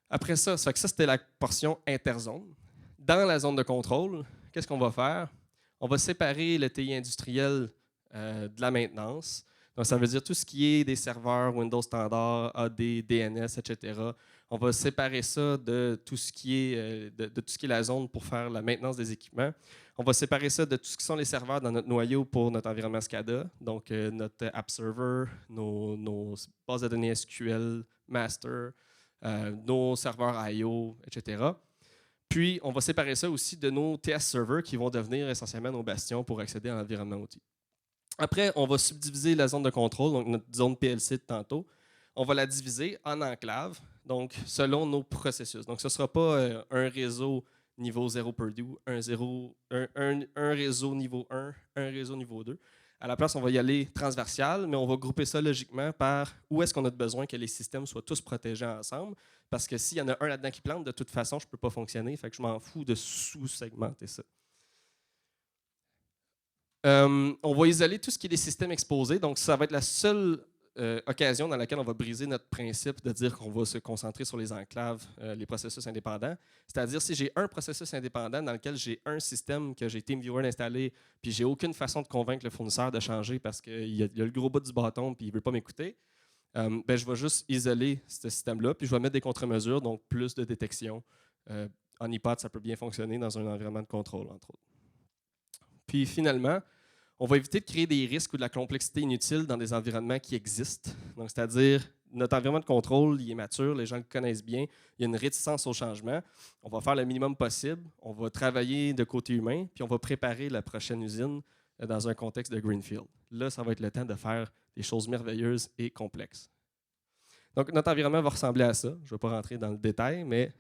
Après ça, ça fait que ça, c'était la portion interzone. Dans la zone de contrôle, qu'est-ce qu'on va faire? On va séparer le TI industriel de la maintenance. Donc, ça veut dire tout ce qui est des serveurs Windows standard, AD, DNS, etc. On va séparer ça de tout ce qui est, de tout ce qui est la zone pour faire la maintenance des équipements. On va séparer ça de tout ce qui sont les serveurs dans notre noyau pour notre environnement SCADA, donc notre app server, nos bases de données SQL, master, nos serveurs I/O, etc. Puis, on va séparer ça aussi de nos TS servers qui vont devenir essentiellement nos bastions pour accéder à l'environnement OT. Après, on va subdiviser la zone de contrôle, donc notre zone PLC de tantôt. On va la diviser en enclaves, donc selon nos processus. Donc, ce ne sera pas un réseau niveau 0 Purdue, un réseau niveau 1, un réseau niveau 2. À la place, on va y aller transversal, mais on va grouper ça logiquement par où est-ce qu'on a besoin que les systèmes soient tous protégés ensemble. Parce que s'il y en a un là-dedans qui plante, de toute façon, je ne peux pas fonctionner. Fait que je m'en fous de sous-segmenter ça. On va isoler tout ce qui est des systèmes exposés. Donc, ça va être la seule occasion dans laquelle on va briser notre principe de dire qu'on va se concentrer sur les enclaves, les processus indépendants. C'est-à-dire, si j'ai un processus indépendant dans lequel j'ai un système que j'ai TeamViewer installé, puis j'ai aucune façon de convaincre le fournisseur de changer parce qu'il y a le gros bout du bâton puis il ne veut pas m'écouter, ben, je vais juste isoler ce système-là, puis je vais mettre des contre-mesures, donc plus de détection. En iPod, ça peut bien fonctionner dans un environnement de contrôle, entre autres. Puis finalement, on va éviter de créer des risques ou de la complexité inutile dans des environnements qui existent. Donc, c'est-à-dire, notre environnement de contrôle, il est mature, les gens le connaissent bien, il y a une réticence au changement. On va faire le minimum possible, on va travailler de côté humain, puis on va préparer la prochaine usine dans un contexte de Greenfield. Là, ça va être le temps de faire des choses merveilleuses et complexes. Donc, notre environnement va ressembler à ça. Je ne vais pas rentrer dans le détail, mais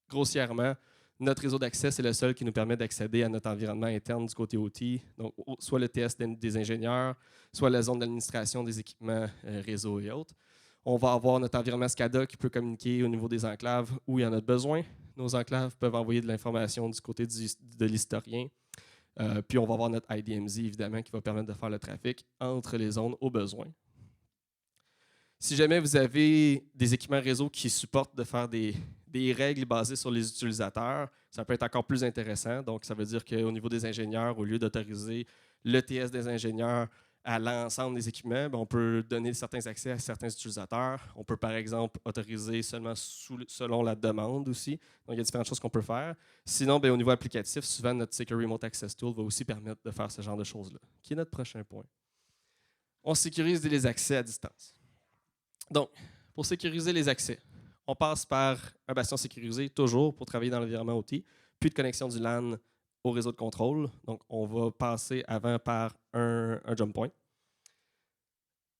grossièrement, notre réseau d'accès, c'est le seul qui nous permet d'accéder à notre environnement interne du côté OT, donc soit le TS des ingénieurs, soit la zone d'administration des équipements réseau et autres. On va avoir notre environnement SCADA qui peut communiquer au niveau des enclaves où il y en a besoin. Nos enclaves peuvent envoyer de l'information du côté de l'historien. Puis on va avoir notre IDMZ, évidemment, qui va permettre de faire le trafic entre les zones au besoin. Si jamais vous avez des équipements réseau qui supportent de faire des règles basées sur les utilisateurs, ça peut être encore plus intéressant. Donc, ça veut dire qu'au niveau des ingénieurs, au lieu d'autoriser le TS des ingénieurs à l'ensemble des équipements, on peut donner certains accès à certains utilisateurs. On peut, par exemple, autoriser seulement selon la demande aussi. Donc, il y a différentes choses qu'on peut faire. Sinon, au niveau applicatif, souvent, notre Secure Remote Access Tool va aussi permettre de faire ce genre de choses-là, qui est notre prochain point. On sécurise les accès à distance. Donc, pour sécuriser les accès, on passe par un bastion sécurisé, toujours pour travailler dans l'environnement OT, puis de connexion du LAN au réseau de contrôle. Donc, on va passer avant par un jump point,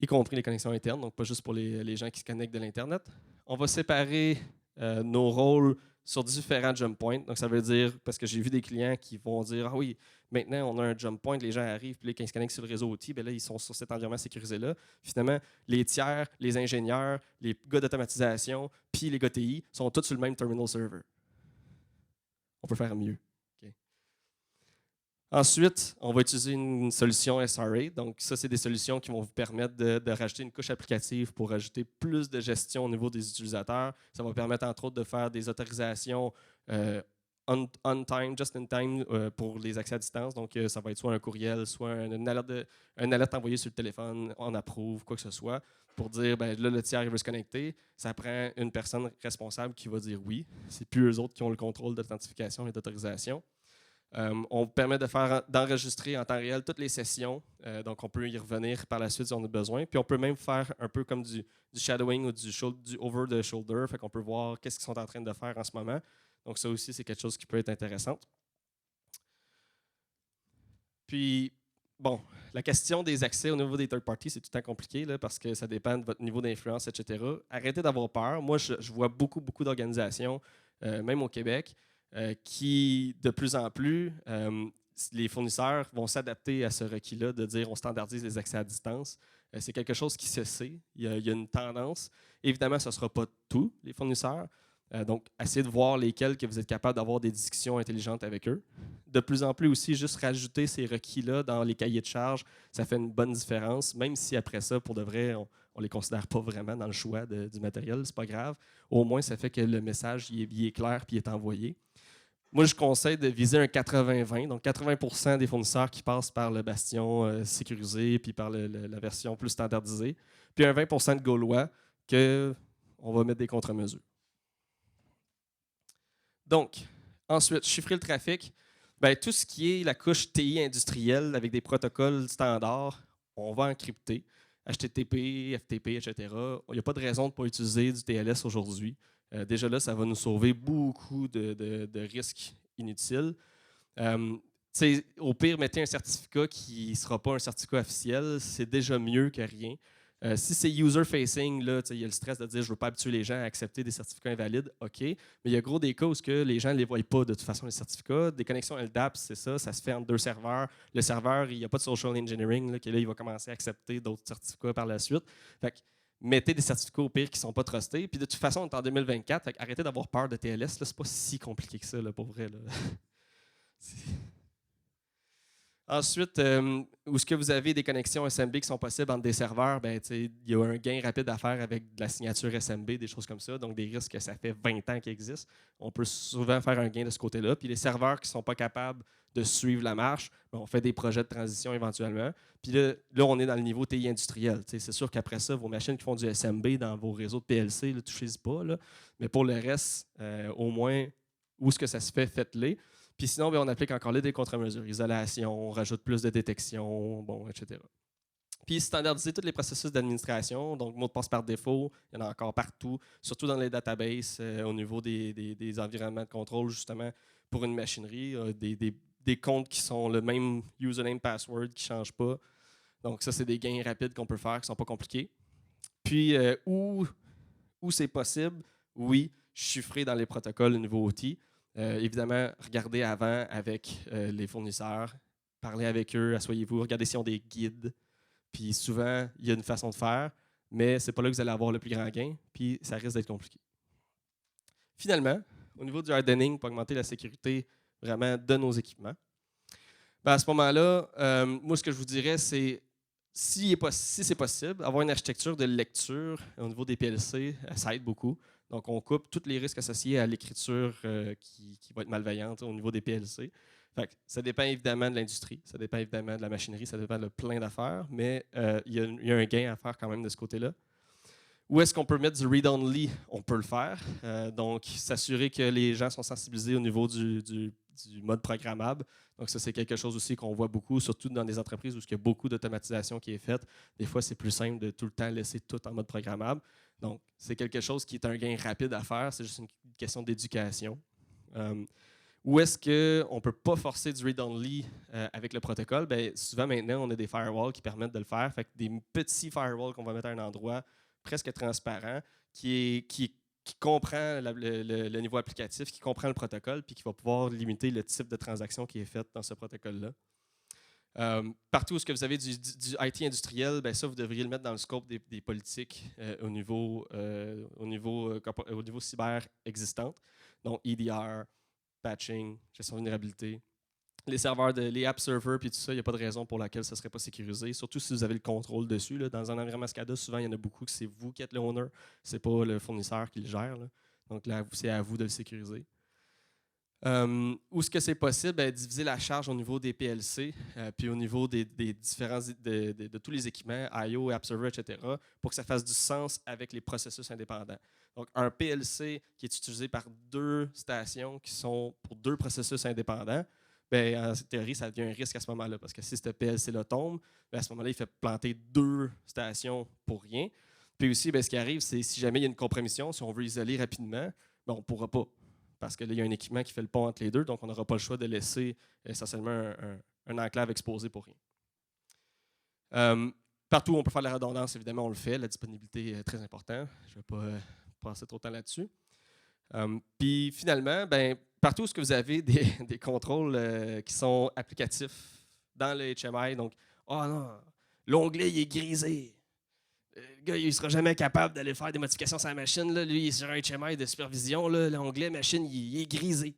y compris les connexions internes, donc pas juste pour les gens qui se connectent de l'Internet. On va séparer nos rôles sur différents jump points. Donc, ça veut dire, parce que j'ai vu des clients qui vont dire « Ah oui, maintenant, on a un jump point, les gens arrivent, puis quand ils se connectent sur le réseau OT, là, ils sont sur cet environnement sécurisé-là. » Finalement, les tiers, les ingénieurs, les gars d'automatisation, puis les gars TI sont tous sur le même terminal server. On peut faire mieux. Okay. Ensuite, on va utiliser une solution SRA. Donc, ça, c'est des solutions qui vont vous permettre de rajouter une couche applicative pour rajouter plus de gestion au niveau des utilisateurs. Ça va permettre, entre autres, de faire des autorisations on time, just in time pour les accès à distance. Donc, ça va être soit un courriel, soit une alerte envoyée sur le téléphone, on approuve, quoi que ce soit, pour dire, là, le tiers il veut se connecter. Ça prend une personne responsable qui va dire oui. C'est plus eux autres qui ont le contrôle d'authentification et d'autorisation. On permet d'enregistrer en temps réel toutes les sessions. Donc, on peut y revenir par la suite si on a besoin. Puis, on peut même faire un peu comme du shadowing ou du over the shoulder. Fait qu'on peut voir qu'est-ce qu'ils sont en train de faire en ce moment. Donc, ça aussi, c'est quelque chose qui peut être intéressant. Puis, bon, la question des accès au niveau des third parties, c'est tout le temps compliqué là, parce que ça dépend de votre niveau d'influence, etc. Arrêtez d'avoir peur. Moi, je vois beaucoup d'organisations, même au Québec, qui, de plus en plus, les fournisseurs vont s'adapter à ce requis-là de dire on standardise les accès à distance. C'est quelque chose qui se sait. Il y a une tendance. Évidemment, ce ne sera pas tous les fournisseurs. Donc, essayez de voir lesquels que vous êtes capable d'avoir des discussions intelligentes avec eux. De plus en plus aussi, juste rajouter ces requis-là dans les cahiers de charges, ça fait une bonne différence, même si après ça, pour de vrai, on ne les considère pas vraiment dans le choix du matériel, c'est pas grave. Au moins, ça fait que le message il est clair et est envoyé. Moi, je conseille de viser un 80-20, donc 80% des fournisseurs qui passent par le bastion sécurisé puis par la version plus standardisée, puis un 20% de Gaulois qu'on va mettre des contre-mesures. Donc, ensuite, chiffrer le trafic. Tout ce qui est la couche TI industrielle avec des protocoles standards, on va encrypter. HTTP, FTP, etc. Il n'y a pas de raison de ne pas utiliser du TLS aujourd'hui. Déjà là, ça va nous sauver beaucoup de risques inutiles. Au pire, mettez un certificat qui ne sera pas un certificat officiel. C'est déjà mieux que rien. Si c'est user-facing, là, il y a le stress de dire je ne veux pas habituer les gens à accepter des certificats invalides, OK. Mais il y a gros des cas où les gens ne les voient pas de toute façon, les certificats. Des connexions LDAP, c'est ça se fait entre deux serveurs. Le serveur, il n'y a pas de social engineering, là, il va commencer à accepter d'autres certificats par la suite. Fait que, mettez des certificats au pire qui ne sont pas trustés. Puis de toute façon, on est en 2024, fait arrêtez d'avoir peur de TLS. Ce n'est pas si compliqué que ça, là, pour vrai. Là. Ensuite, où est-ce que vous avez des connexions SMB qui sont possibles entre des serveurs, ben, il y a un gain rapide à faire avec de la signature SMB, des choses comme ça. Donc, des risques que ça fait 20 ans qu'ils existent. On peut souvent faire un gain de ce côté-là. Puis les serveurs qui ne sont pas capables de suivre la marche, ben, on fait des projets de transition éventuellement. Puis là on est dans le niveau TI industriel. C'est sûr qu'après ça, vos machines qui font du SMB dans vos réseaux de PLC, ne touchez-y pas. Là. Mais pour le reste, au moins, où est-ce que ça se fait, faites-les. Puis sinon, bien, on applique encore là des contre-mesures, isolation, on rajoute plus de détection, bon, etc. Puis standardiser tous les processus d'administration, donc mot de passe par défaut, il y en a encore partout, surtout dans les databases, au niveau des environnements de contrôle, justement, pour une machinerie, des comptes qui sont le même username, password, qui ne changent pas. Donc ça, c'est des gains rapides qu'on peut faire, qui ne sont pas compliqués. Puis, où c'est possible, oui, chiffrer dans les protocoles au niveau outil. Évidemment, regardez avant avec les fournisseurs, parlez avec eux, asseyez-vous, regardez s'ils ont des guides. Puis souvent, il y a une façon de faire, mais ce n'est pas là que vous allez avoir le plus grand gain, puis ça risque d'être compliqué. Finalement, au niveau du hardening, pour augmenter la sécurité vraiment de nos équipements, ben à ce moment-là, moi, ce que je vous dirais, c'est si c'est possible, avoir une architecture de lecture au niveau des PLC, ça aide beaucoup. Donc, on coupe tous les risques associés à l'écriture qui va être malveillante au niveau des PLC. Fait que ça dépend évidemment de l'industrie, ça dépend évidemment de la machinerie, ça dépend de plein d'affaires, mais il y a un gain à faire quand même de ce côté-là. Où est-ce qu'on peut mettre du read-only? On peut le faire. Donc, s'assurer que les gens sont sensibilisés au niveau du mode programmable. Donc, ça, c'est quelque chose aussi qu'on voit beaucoup, surtout dans des entreprises où il y a beaucoup d'automatisation qui est faite. Des fois, c'est plus simple de tout le temps laisser tout en mode programmable. Donc, c'est quelque chose qui est un gain rapide à faire. C'est juste une question d'éducation. Où est-ce qu'on ne peut pas forcer du read-only avec le protocole? Bien, souvent, maintenant, on a des firewalls qui permettent de le faire. Fait que des petits firewalls qu'on va mettre à un endroit presque transparent qui comprend le niveau applicatif, qui comprend le protocole, puis qui va pouvoir limiter le type de transaction qui est faite dans ce protocole-là. Partout où vous avez du IT industriel, bien ça, vous devriez le mettre dans le scope des politiques au niveau cyber existantes. Donc, EDR, patching, gestion de vulnérabilité. Les serveurs, les app servers, puis tout ça, il n'y a pas de raison pour laquelle ça ne serait pas sécurisé, surtout si vous avez le contrôle dessus. Là. Dans un environnement SCADA, souvent, il y en a beaucoup que c'est vous qui êtes le owner, ce n'est pas le fournisseur qui le gère. Là. Donc là, c'est à vous de le sécuriser. Où est-ce que c'est possible? Bien, diviser la charge au niveau des PLC, puis au niveau des différents de tous les équipements, I/O, App Server, etc., pour que ça fasse du sens avec les processus indépendants. Donc, un PLC qui est utilisé par deux stations qui sont pour deux processus indépendants, bien, en théorie, ça devient un risque à ce moment-là, parce que si ce PLC-là tombe, bien, à ce moment-là, il fait planter deux stations pour rien. Puis aussi, bien, ce qui arrive, c'est si jamais il y a une compromission, si on veut isoler rapidement, bien, on ne pourra pas. Parce que là, il y a un équipement qui fait le pont entre les deux, donc on n'aura pas le choix de laisser essentiellement un enclave exposé pour rien. Partout où on peut faire de la redondance, évidemment, on le fait. La disponibilité est très importante. Je ne vais pas passer trop de temps là-dessus. Puis finalement, ben, partout où vous avez des contrôles qui sont applicatifs dans le HMI, donc, oh non, l'onglet il est grisé. Le gars, il ne sera jamais capable d'aller faire des modifications sur la machine. Là. Lui, il est sur un HMI de supervision. L'onglet machine, il est grisé.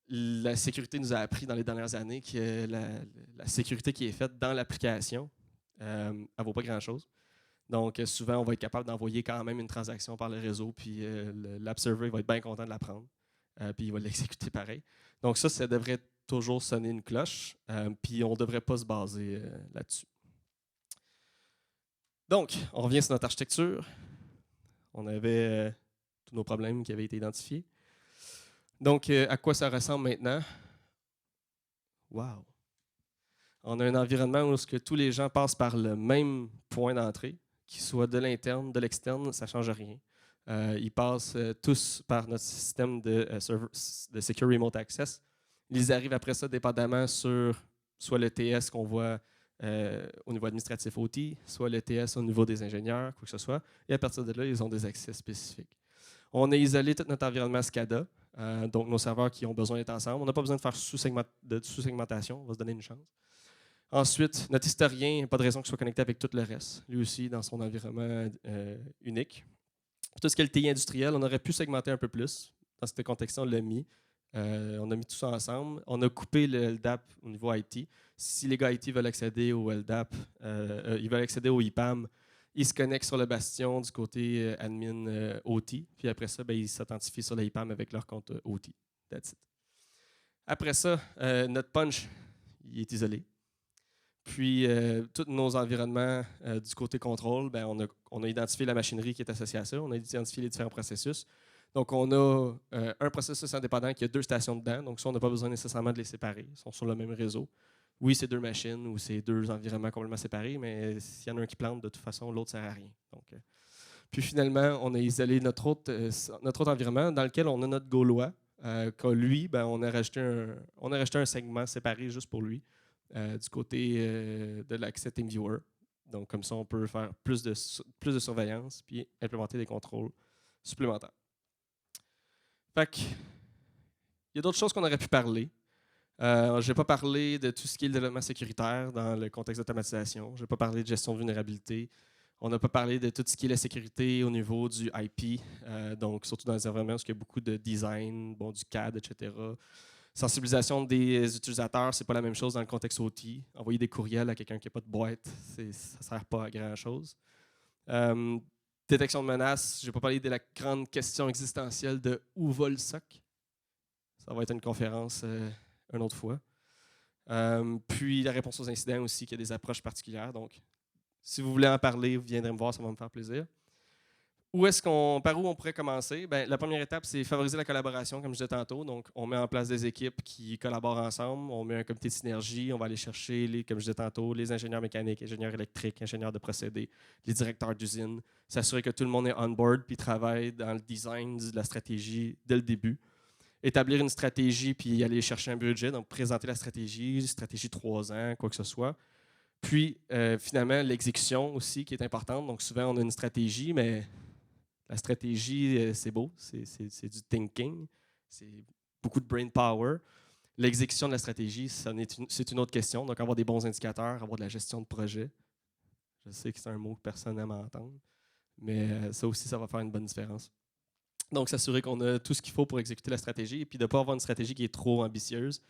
La sécurité nous a appris dans les dernières années que la sécurité qui est faite dans l'application, elle ne vaut pas grand-chose. Donc, souvent, on va être capable d'envoyer quand même une transaction par le réseau, puis l'app server va être bien content de la prendre, puis il va l'exécuter pareil. Donc, ça devrait toujours sonner une cloche, puis on ne devrait pas se baser là-dessus. Donc, on revient sur notre architecture. On avait tous nos problèmes qui avaient été identifiés. Donc, à quoi ça ressemble maintenant? Wow! On a un environnement où tous les gens passent par le même point d'entrée, qu'il soit de l'interne, de l'externe, ça ne change rien. Ils passent tous par notre système de Secure Remote Access. Ils arrivent après ça dépendamment sur soit le TS qu'on voit au niveau administratif OT, soit l'ETS au niveau des ingénieurs, quoi que ce soit. Et à partir de là, ils ont des accès spécifiques. On a isolé tout notre environnement SCADA, donc nos serveurs qui ont besoin d'être ensemble. On n'a pas besoin de faire de sous-segmentation, on va se donner une chance. Ensuite, notre historien, pas de raison qu'il soit connecté avec tout le reste, lui aussi dans son environnement unique. Tout ce qui est le TI industriel, on aurait pu segmenter un peu plus. Dans ce contexte-là, on l'a mis. On a mis tout ça ensemble. On a coupé le LDAP au niveau IT. Si les gars IT veulent accéder au LDAP, ils veulent accéder au IPAM, ils se connectent sur le bastion du côté admin OT. Puis après ça, ils s'identifient sur l'IPAM avec leur compte OT. That's it. Après ça, notre punch, il est isolé. Puis, tous nos environnements du côté contrôle, on a identifié la machinerie qui est associée à ça. On a identifié les différents processus. Donc, on a un processus indépendant qui a 2 stations dedans. Donc, ça, on n'a pas besoin nécessairement de les séparer. Ils sont sur le même réseau. Oui, c'est 2 machines ou c'est 2 environnements complètement séparés, mais s'il y en a un qui plante, de toute façon, l'autre ne sert à rien. Donc, puis, finalement, on a isolé notre autre environnement dans lequel on a notre Gaulois. Que lui, on a rajouté un segment séparé juste pour lui. Du côté de l'accès TeamViewer. Donc, comme ça, on peut faire plus de surveillance puis implémenter des contrôles supplémentaires. Fait que, il y a d'autres choses qu'on aurait pu parler. Je n'ai pas parlé de tout ce qui est le développement sécuritaire dans le contexte d'automatisation. Je n'ai pas parlé de gestion de vulnérabilité. On n'a pas parlé de tout ce qui est la sécurité au niveau du IP, donc surtout dans les environnements où il y a beaucoup de design, du CAD, etc. Sensibilisation des utilisateurs, c'est pas la même chose dans le contexte OT. Envoyer des courriels à quelqu'un qui n'a pas de boîte, ça ne sert pas à grand-chose. Détection de menaces, je n'ai pas parlé de la grande question existentielle de où va le SOC. Ça va être une conférence une autre fois. Puis la réponse aux incidents aussi, qui a des approches particulières. Donc, si vous voulez en parler, vous viendrez me voir, ça va me faire plaisir. Par où on pourrait commencer? La première étape, c'est favoriser la collaboration, comme je disais tantôt. Donc, on met en place des équipes qui collaborent ensemble. On met un comité de synergie. On va aller chercher, comme je disais tantôt, les ingénieurs mécaniques, ingénieurs électriques, ingénieurs de procédés, les directeurs d'usine. S'assurer que tout le monde est on board puis travaille dans le design de la stratégie dès le début. Établir une stratégie puis aller chercher un budget. Donc, présenter la stratégie 3 ans, quoi que ce soit. Puis, finalement, l'exécution aussi qui est importante. Donc, souvent, on a une stratégie, mais la stratégie, c'est beau, c'est du thinking, c'est beaucoup de brain power. L'exécution de la stratégie, c'est une autre question. Donc, avoir des bons indicateurs, avoir de la gestion de projet. Je sais que c'est un mot que personne n'aime entendre, mais ça aussi, ça va faire une bonne différence. Donc, s'assurer qu'on a tout ce qu'il faut pour exécuter la stratégie et puis de ne pas avoir une stratégie qui est trop ambitieuse.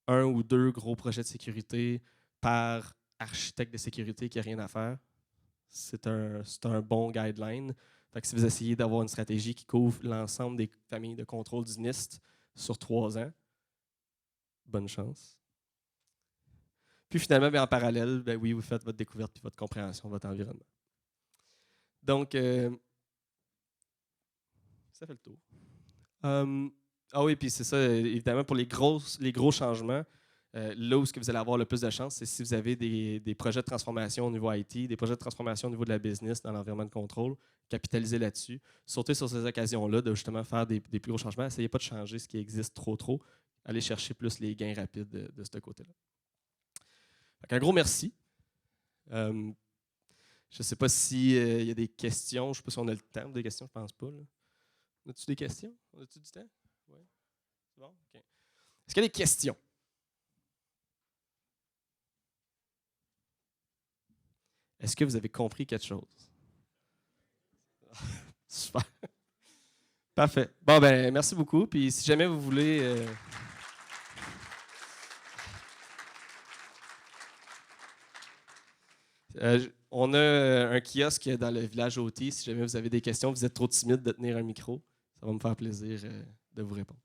1 ou 2 gros projets de sécurité par architecte de sécurité qui n'a rien à faire. C'est un bon guideline. Fait que si vous essayez d'avoir une stratégie qui couvre l'ensemble des familles de contrôle du NIST sur 3 ans, bonne chance. Puis finalement, en parallèle, oui, vous faites votre découverte et votre compréhension de votre environnement. Donc, ça fait le tour. Ah oui, puis c'est ça, évidemment, pour les gros changements, là où vous allez avoir le plus de chance, c'est si vous avez des projets de transformation au niveau IT, des projets de transformation au niveau de la business dans l'environnement de contrôle, capitalisez là-dessus. Sautez sur ces occasions-là de justement faire des plus gros changements. Essayez pas de changer ce qui existe trop. Allez chercher plus les gains rapides de ce côté-là. Un gros merci. Je ne sais pas s'il y a des questions. Je ne sais pas si on a le temps des questions, je ne pense pas. Là. As-tu des questions? As-tu du temps? Oui. C'est bon? OK. Est-ce qu'il y a des questions? Est-ce que vous avez compris quelque chose? Super. Parfait. Bon, merci beaucoup. Puis si jamais vous voulez... on a un kiosque dans le village OT. Si jamais vous avez des questions, vous êtes trop timide de tenir un micro, ça va me faire plaisir de vous répondre.